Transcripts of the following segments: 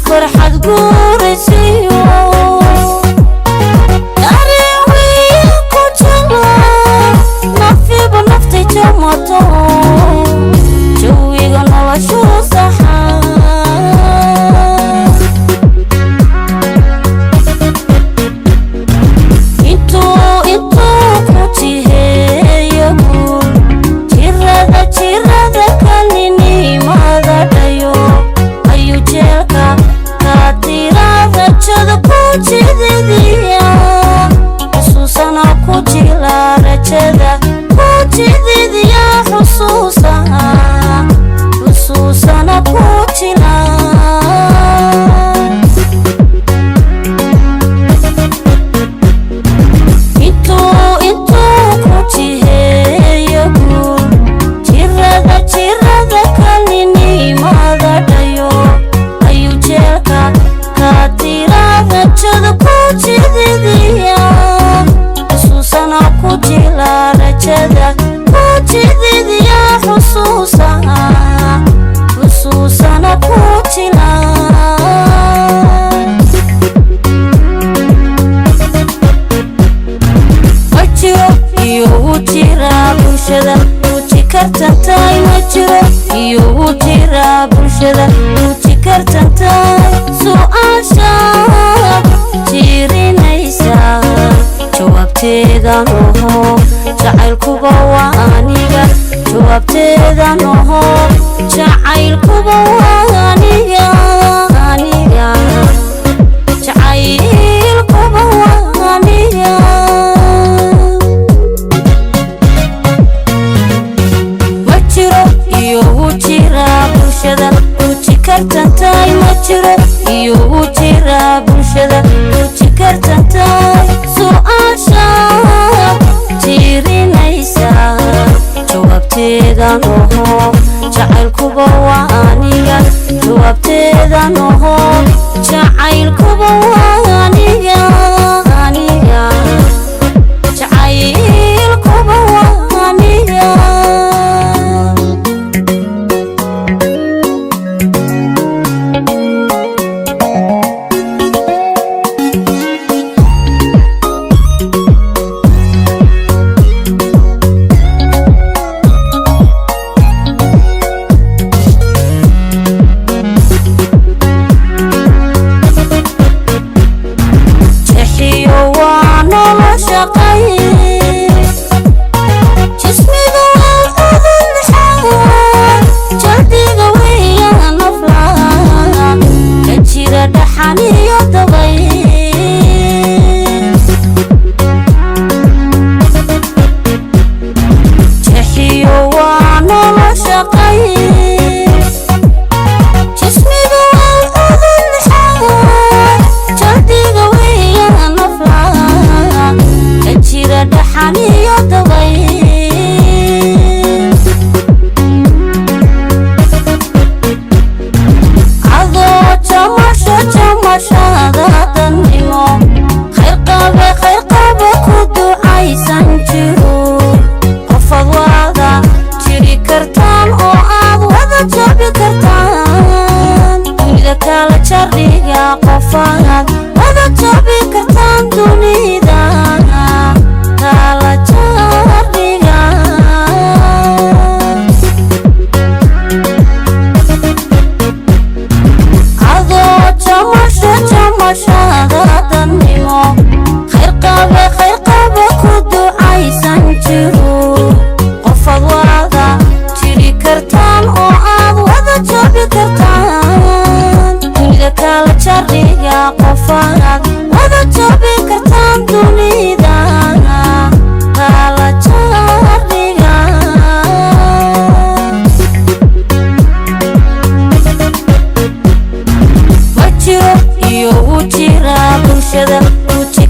فرحة قورسيو أريويكو جلا نفي بنفتي جمتو جويغو نوشو صحا kartantaay ma jiro iyo u tira bulshada uti kartantaay su'aasha tirinaysa jawaabteedan oho jacaylkuba waa aniga jawaabteedan oho jacaylkuba waa aniga jacaylkuba waa aniga kartantaay ma jiro iyo u tira bulshada uti kartantaay su'aasha tirinaysa jawaabteedan oho jacaylkuba waa aniga jawaabteedan oho jacaylkuba waa aniga jacaylkuba waa aniga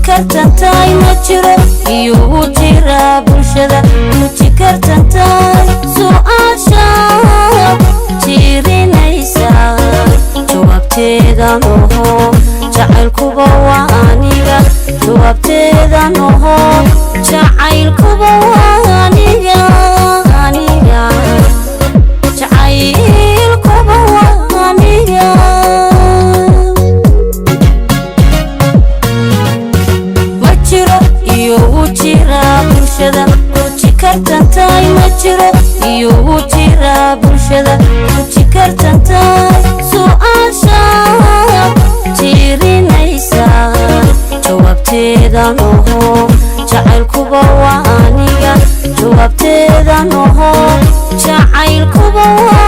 kartantaay ma jiro iyo u tira bulshada uti kartantaay su'aasha tirinaysa jawaabteedan oho jacaylkuba waa aniga jawaabteedan oho jacaylkuba waa aniga jacaylkuba waa aniga bulshada ruji kartantaay ma jiro iyuu jira bulshada ruji kartantaay su'aasha tiirinaysa jawaabteedan oho jacaylkuba waa aniga jawaabteedan oho jacaylkuba waa